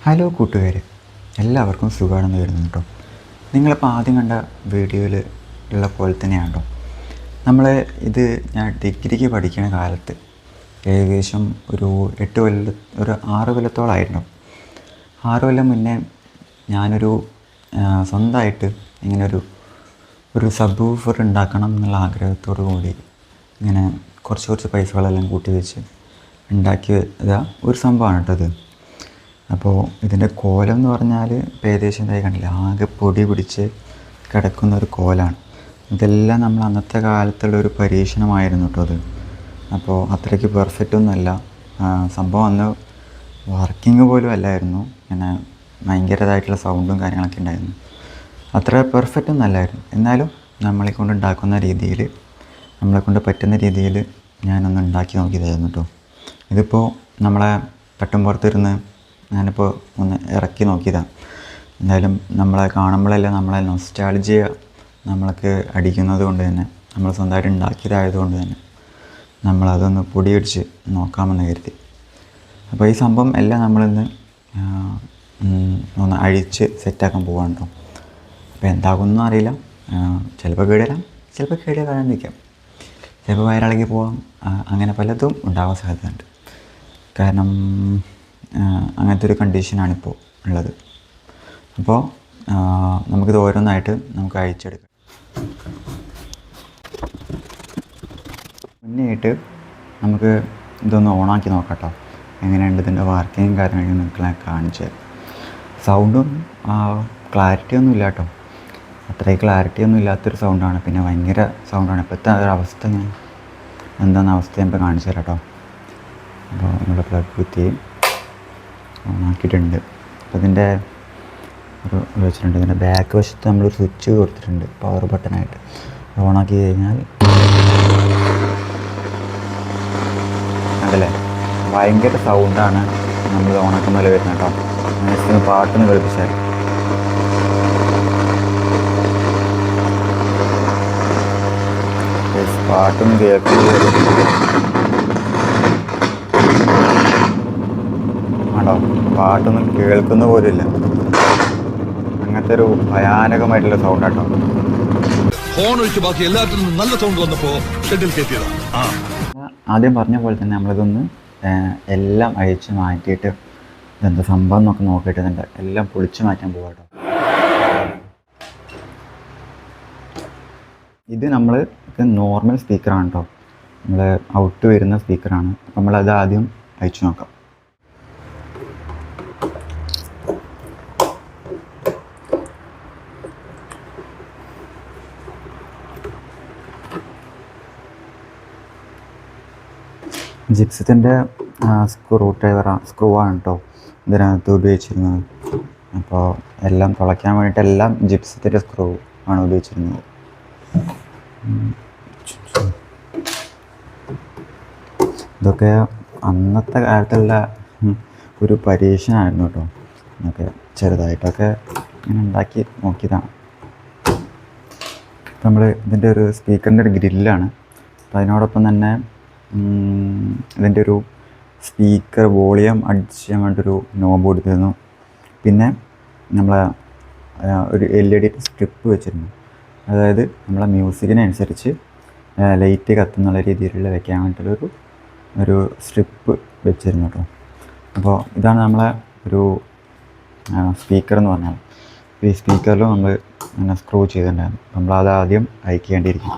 Hello കൂട്ടുകാരെ, എല്ലാവർക്കും സുഖമാണെന്ന് വരുന്നു കേട്ടോ. നിങ്ങളിപ്പോൾ ആദ്യം കണ്ട വീഡിയോയിൽ ഉള്ള പോലെ തന്നെയാണ് കേട്ടോ. ഇത് ഞാൻ ഡിഗ്രിക്ക് പഠിക്കുന്ന കാലത്ത് ഏകദേശം ഒരു 6 കൊല്ലത്തോളമായിരുന്നു. 6 കൊല്ലം മുന്നേ ഞാനൊരു സ്വന്തമായിട്ട് ഒരു സബ് വൂഫർ ഉണ്ടാക്കണം എന്നുള്ള ആഗ്രഹത്തോടു കൂടി ഇങ്ങനെ കുറച്ച് പൈസകളെല്ലാം കൂട്ടി വെച്ച് ഉണ്ടാക്കിയ ഒരു സംഭവമാണ് കേട്ടോ ഇത്. അപ്പോൾ ഇതിൻ്റെ കോലം എന്ന് പറഞ്ഞാൽ ഇപ്പോൾ ഏകദേശം ഇതായി കണ്ടില്ല, ആകെ പൊടി പിടിച്ച് കിടക്കുന്ന ഒരു കോലാണ്. ഇതെല്ലാം നമ്മൾ അന്നത്തെ കാലത്തുള്ള ഒരു പരീക്ഷണമായിരുന്നു കേട്ടോ അത്. അപ്പോൾ അത്രയ്ക്ക് പെർഫെക്റ്റ് ഒന്നുമല്ല സംഭവം. അന്ന് വർക്കിംഗ് പോലും അല്ലായിരുന്നു. ഇങ്ങനെ ഭയങ്കരതായിട്ടുള്ള സൗണ്ടും കാര്യങ്ങളൊക്കെ ഉണ്ടായിരുന്നു. അത്ര പെർഫെക്റ്റ് ഒന്നും അല്ലായിരുന്നു. എന്നാലും നമ്മളെക്കൊണ്ട് ഉണ്ടാക്കുന്ന രീതിയിൽ, നമ്മളെക്കൊണ്ട് പറ്റുന്ന രീതിയിൽ ഞാനൊന്ന് ഉണ്ടാക്കി നോക്കിയതായിരുന്നു കേട്ടോ. ഇതിപ്പോൾ നമ്മളെ പെട്ടെമ്പുറത്തിരുന്ന് ഞാനിപ്പോൾ ഒന്ന് ഇറക്കി നോക്കിയതാണ്. എന്തായാലും നമ്മളെ കാണുമ്പോഴെല്ലാം നമ്മളെ നൊസ്റ്റാൾജിയ നമ്മൾക്ക് അടിക്കുന്നത് കൊണ്ട് തന്നെ, നമ്മൾ സ്വന്തമായിട്ട് ഉണ്ടാക്കിയതായതുകൊണ്ട് തന്നെ നമ്മളതൊന്ന് പൊടിയടിച്ച് നോക്കാമെന്ന് കരുതി. അപ്പോൾ ഈ സംഭവം എല്ലാം നമ്മളിന്ന് ഒന്ന് അഴിച്ച് സെറ്റാക്കാൻ പോകാനുണ്ടോ. അപ്പോൾ എന്താകുമെന്നും അറിയില്ല. ചിലപ്പോൾ കേടുവരാം, ചിലപ്പോൾ കേടുവരാണ്ടിരിക്കാം, ചിലപ്പോൾ വയറിളകി പോകാം. അങ്ങനെ പലതും ഉണ്ടാകാൻ സാധ്യതയുണ്ട്. കാരണം അങ്ങനത്തെ ഒരു കണ്ടീഷനാണിപ്പോൾ ഉള്ളത്. അപ്പോൾ നമുക്കിത് ഓരോന്നായിട്ട് നമുക്ക് അഴിച്ചെടുക്കാം. മുന്നേയായിട്ട് നമുക്ക് ഇതൊന്ന് ഓണാക്കി നോക്കാം കേട്ടോ. എങ്ങനെയുണ്ട് ഇതിൻ്റെ വർക്കിങ്ങും കാര്യങ്ങളൊക്കെ നിങ്ങളെ കാണിച്ചു തരാം. സൗണ്ടും ക്ലാരിറ്റി ഒന്നും ഇല്ല കേട്ടോ. അത്രയും ക്ലാരിറ്റി ഒന്നും ഇല്ലാത്തൊരു സൗണ്ടാണ്. പിന്നെ ഭയങ്കര സൗണ്ടാണ്. ഇപ്പോഴത്തെ ഒരു അവസ്ഥ എന്താണെന്ന അവസ്ഥ ഞാൻ കാണിച്ചു തരാം കേട്ടോ. അപ്പോൾ നമ്മുടെ പ്ലഗ് കുത്തി ഓണാക്കിയിട്ടുണ്ട്. അപ്പോൾ ഇതിൻ്റെ വെച്ചിട്ടുണ്ട്. ഇതിൻ്റെ ബാക്ക് വശത്ത് നമ്മളൊരു സ്വിച്ച് കൊടുത്തിട്ടുണ്ട്, പവർ ബട്ടനായിട്ട്. ഓണാക്കി കഴിഞ്ഞാൽ അതല്ലേ ഭയങ്കര സൗണ്ടാണ് നമ്മൾ ഓണാക്കുന്ന പോലെ വരുന്നത് കേട്ടോ. മനസ്സിന് പാട്ടൊന്ന് കേൾപ്പിച്ചാൽ പാട്ടൊന്നും കേൾക്കുന്നത് ആണോ, പാട്ടൊന്നും കേൾക്കുന്ന പോലുമില്ല. അങ്ങനത്തെ ഒരു ഭയാനകമായിട്ടുള്ള സൗണ്ട് കേട്ടോ. ആദ്യം പറഞ്ഞ പോലെ തന്നെ നമ്മളിതൊന്ന് എല്ലാം അഴിച്ച് മാറ്റിയിട്ട് ഇതെന്താ സംഭവം എന്നൊക്കെ നോക്കിയിട്ട് എല്ലാം പൊളിച്ച് മാറ്റാൻ പോകാം കേട്ടോ. ഇത് നോർമൽ സ്പീക്കറാണ് കേട്ടോ. നമ്മൾ ഔട്ട് വരുന്ന സ്പീക്കറാണ്. അപ്പോൾ നമ്മളത് ആദ്യം അഴിച്ചു നോക്കാം. ജിപ്സത്തിൻ്റെ സ്ക്രൂ ആണ് കേട്ടോ ഇതിനകത്ത് ഉപയോഗിച്ചിരുന്നത്. അപ്പോൾ എല്ലാം തുളയ്ക്കാൻ വേണ്ടിയിട്ട് എല്ലാം ജിപ്സത്തിൻ്റെ സ്ക്രൂ ആണ് ഉപയോഗിച്ചിരുന്നത്. ഇതൊക്കെ അന്നത്തെ കാലത്തുള്ള ഒരു പരീക്ഷണമായിരുന്നു കേട്ടോ. ഇതൊക്കെ ചെറുതായിട്ടൊക്കെ ഇങ്ങനെ ഉണ്ടാക്കി നോക്കിയതാണ്. നമ്മൾ ഇതിൻ്റെ ഒരു സ്പീക്കറിൻ്റെ ഒരു ഗ്രില്ലാണ്. അപ്പോൾ അതിനോടൊപ്പം തന്നെ ഇതിൻ്റെ ഒരു സ്പീക്കർ വോളിയം അഡ്ജസ്റ്റ് ചെയ്യാൻ വേണ്ടിയൊരു നോബ് കൊടുത്തിരുന്നു. പിന്നെ നമ്മൾ ഒരു LED സ്ട്രിപ്പ് വെച്ചിരുന്നു. അതായത് നമ്മളെ മ്യൂസിക്കിനനുസരിച്ച് ലൈറ്റ് കത്തുന്നുള്ള രീതിയിലുള്ള വെക്കാൻ വേണ്ടിയിട്ടുള്ളൊരു സ്ട്രിപ്പ് വെച്ചിരുന്നു കേട്ടോ. അപ്പോൾ ഇതാണ് നമ്മളെ ഒരു സ്പീക്കർ എന്ന് പറഞ്ഞാൽ. ഈ സ്പീക്കറിലും നമ്മൾ അങ്ങനെ സ്ക്രൂ ചെയ്തിട്ടുണ്ടായിരുന്നു. നമ്മളത് ആദ്യം അയക്കേണ്ടിയിരിക്കും.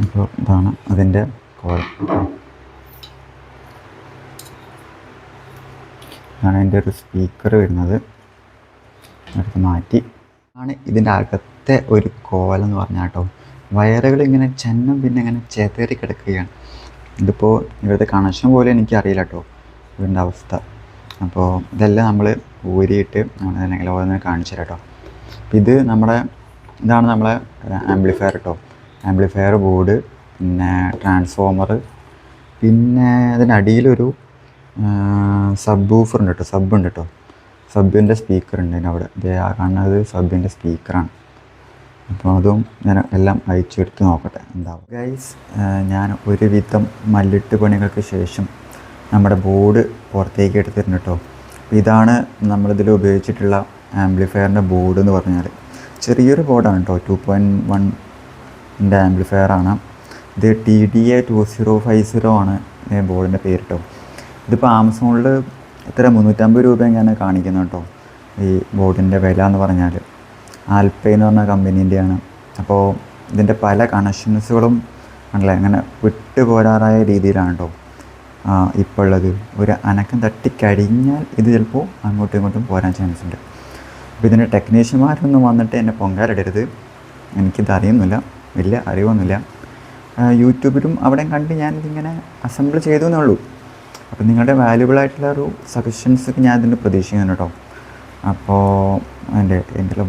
അപ്പോൾ ഇതാണ് അതിൻ്റെ കോളം. ഇതാണ് അതിൻ്റെ ഒരു സ്പീക്കർ വരുന്നത്. അടുത്ത് മാറ്റി ആണ് ഇതിൻ്റെ അകത്തെ ഒരു കോലം എന്ന് പറഞ്ഞാൽ കേട്ടോ. വയറുകൾ ഇങ്ങനെ ചെന്നും പിന്നെ ഇങ്ങനെ ചേതേറി കിടക്കുകയാണ്. ഇതിപ്പോൾ ഇവിടുത്തെ കണക്ഷൻ പോലും എനിക്കറിയില്ല കേട്ടോ ഇതിൻ്റെ അവസ്ഥ. അപ്പോൾ ഇതെല്ലാം നമ്മൾ ഊരിയിട്ട് നമ്മൾ ഓരോന്നിനെ കാണിച്ചു തരാം കേട്ടോ. അപ്പോൾ ഇതാണ് നമ്മളെ ആംപ്ലിഫയർ കേട്ടോ. ആംപ്ലിഫയർ ബോർഡ്, പിന്നെ ട്രാൻസ്ഫോമർ, പിന്നെ അതിനടിയിലൊരു സബ് വൂഫർ ഉണ്ട് കേട്ടോ. സബ് ഉണ്ട് കേട്ടോ. സബിൻ്റെ സ്പീക്കർ ഉണ്ട് അവിടെ. ഇത് കാണുന്നത് സബിൻ്റെ സ്പീക്കറാണ്. അപ്പോൾ അതും ഞാൻ എല്ലാം അയച്ചെടുത്ത് നോക്കട്ടെ എന്താവും. ഗൈസ്, ഞാൻ ഒരുവിധം മല്ലിട്ട് പണികൾക്ക് ശേഷം നമ്മുടെ ബോർഡ് പുറത്തേക്ക് എടുത്തിട്ടുണ്ട് കേട്ടോ. ഇതാണ് നമ്മളിതിൽ ഉപയോഗിച്ചിട്ടുള്ള ആംപ്ലിഫയറിൻ്റെ ബോർഡ് എന്ന് പറഞ്ഞാൽ. ചെറിയൊരു ബോർഡാണ് കേട്ടോ, 2.1 ആംപ്ലിഫയറാണ് ഇത്. TDA 2050 ആണ് ബോർഡിൻ്റെ പേര് കേട്ടോ. ഇതിപ്പോൾ ആമസോണിൽ എത്ര 350 രൂപ ഞാൻ കാണിക്കുന്നു കേട്ടോ ഈ ബോർഡിൻ്റെ വില എന്ന് പറഞ്ഞാൽ. ആൽപ്പൈ എന്ന് പറഞ്ഞ കമ്പനീൻ്റെയാണ്. അപ്പോൾ ഇതിൻ്റെ പല കണക്ഷൻസുകളും ആണല്ലേ അങ്ങനെ വിട്ടുപോരാറായ രീതിയിലാണ് കേട്ടോ ഇപ്പോൾ ഉള്ളത്. ഒരു അനക്കം തട്ടിക്കഴിഞ്ഞാൽ ഇത് ചിലപ്പോൾ അങ്ങോട്ടും ഇങ്ങോട്ടും പോരാൻ ചാൻസ് ഉണ്ട്. അപ്പോൾ ഇതിൻ്റെ ടെക്നീഷ്യന്മാരൊന്നും വന്നിട്ട് എന്നെ പൊങ്കാലിടരുത്, എനിക്കിത് അറിയുന്നില്ല, വലിയ അറിവൊന്നുമില്ല. യൂട്യൂബിലും അവിടെയും കണ്ട് ഞാനിതിങ്ങനെ അസംബിൾ ചെയ്തു എന്നേ ഉള്ളൂ. അപ്പോൾ നിങ്ങളുടെ വാല്യുബിളായിട്ടുള്ള ഒരു സജഷൻസൊക്കെ ഞാൻ ഇതിന് പ്രതീക്ഷിക്കുന്നു കേട്ടോ. അപ്പോൾ എൻ്റെ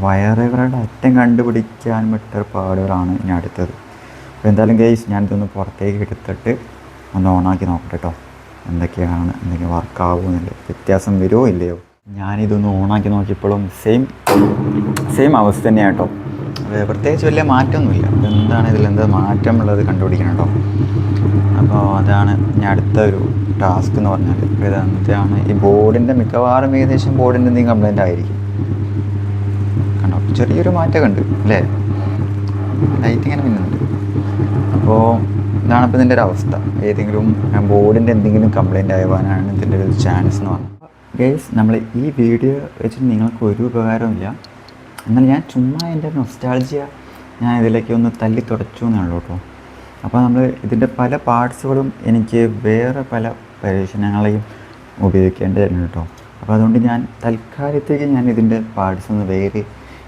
വയറുകളുടെ അറ്റം കണ്ടുപിടിക്കാൻ വിട്ട പാടുകളാണ് ഇനി അടുത്തത്. അപ്പോൾ എന്തായാലും ഗൈസ് ഞാനിതൊന്ന് പുറത്തേക്ക് എടുത്തിട്ട് ഒന്ന് ഓണാക്കി നോക്കട്ടെ കേട്ടോ, എന്തൊക്കെയാണ്, എന്തെങ്കിലും വർക്കാവുന്നില്ല, വ്യത്യാസം വരുമോ ഇല്ലയോ. ഞാനിതൊന്ന് ഓണാക്കി നോക്കിയപ്പോഴും സെയിം അവസ്ഥ തന്നെയാണ് കേട്ടോ. പ്രത്യേകിച്ച് വലിയ മാറ്റമൊന്നുമില്ല. എന്താണ് ഇതിലെന്താ മാറ്റമുള്ളത് കണ്ടുപിടിക്കണം കേട്ടോ. അപ്പോൾ അതാണ് ഞാൻ അടുത്ത ഒരു ടാസ്ക് എന്ന് പറഞ്ഞാൽ. ഇതാണ് ഈ ബോർഡിൻ്റെ മിക്കവാറും ഏകദേശം ബോർഡിൻ്റെ എന്തെങ്കിലും കംപ്ലൈൻ്റ് ആയിരിക്കും. കണ്ടോ, ചെറിയൊരു മാറ്റമൊക്കെ ഉണ്ട് അല്ലേ, ലൈറ്റ് ഇങ്ങനെ മിന്നുന്നുണ്ട്. അപ്പോൾ ഇതാണിപ്പോൾ ഇതിൻ്റെ ഒരു അവസ്ഥ. ഏതെങ്കിലും ബോർഡിൻ്റെ എന്തെങ്കിലും കംപ്ലൈൻ്റ് ആവാനാണ് ഇതിൻ്റെ ഒരു ചാൻസ് എന്ന് പറഞ്ഞത്. ഗൈസ്, നമ്മൾ ഈ വീഡിയോ വെച്ചിട്ട് നിങ്ങൾക്ക് ഒരു ഉപകാരമില്ല, എന്നാൽ ഞാൻ ചുമ്മാ എൻ്റെ നൊസ്റ്റാൾജിയ ഞാൻ ഇതിലേക്ക് ഒന്ന് തല്ലി തുടച്ചു എന്നേ ഉള്ളൂ കേട്ടോ. അപ്പോൾ നമ്മൾ ഇതിൻ്റെ പല പാർട്സുകളും എനിക്ക് വേറെ പല പരീക്ഷണങ്ങളെയും ഉപയോഗിക്കേണ്ടതായിരുന്നു കേട്ടോ. അപ്പോൾ അതുകൊണ്ട് ഞാൻ തൽക്കാലത്തേക്ക് ഞാൻ ഇതിൻ്റെ പാർട്സ് ഒന്ന് വേറെ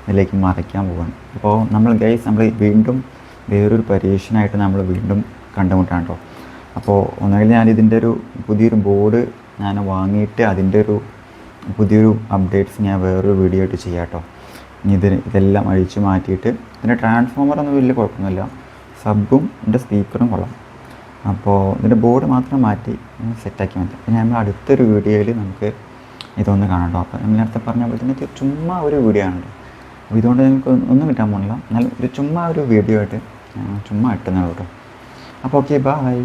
ഇതിലേക്ക് മറയ്ക്കാൻ പോവാണ്. അപ്പോൾ നമ്മൾ വീണ്ടും വേറൊരു പരീക്ഷണമായിട്ട് നമ്മൾ വീണ്ടും കണ്ടുമുട്ടാണ് കേട്ടോ. അപ്പോൾ ഒന്നുകിൽ ഞാൻ ഇതിൻ്റെ ഒരു പുതിയൊരു ബോർഡ് ഞാൻ വാങ്ങിയിട്ട് അതിൻ്റെ ഒരു പുതിയൊരു അപ്ഡേറ്റ്സ് ഞാൻ വേറൊരു വീഡിയോ ആയിട്ട് ചെയ്യാം കേട്ടോ. ഇനി ഇതെല്ലാം അഴിച്ചു മാറ്റിയിട്ട് ഇതിൻ്റെ ട്രാൻസ്ഫോമറൊന്നും വലിയ കുഴപ്പമൊന്നുമില്ല, സബും ഇതിൻ്റെ സ്പീക്കറും കൊള്ളാം. അപ്പോൾ ഇതിൻ്റെ ബോർഡ് മാത്രം മാറ്റി സെറ്റാക്കി മതി. അപ്പോൾ നമ്മൾ അടുത്തൊരു വീഡിയോയിൽ നമുക്ക് ഇതൊന്ന് കാണാം കേട്ടോ. അപ്പോൾ നമ്മൾ നേരത്തെ പറഞ്ഞ പോലെ തന്നെ ചുമ്മാ ഒരു വീഡിയോ ആണ്. അപ്പോൾ ഇതുകൊണ്ട് നിങ്ങൾക്ക് ഒന്നും കിട്ടാൻ പോകുന്നില്ല, എന്നാൽ ഒരു ചുമ്മാ ഒരു വീഡിയോ ആയിട്ട് ചുമ്മാ ഇട്ടുന്നുള്ളൂ കേട്ടോ. അപ്പോൾ ഓക്കെ, ബൈ.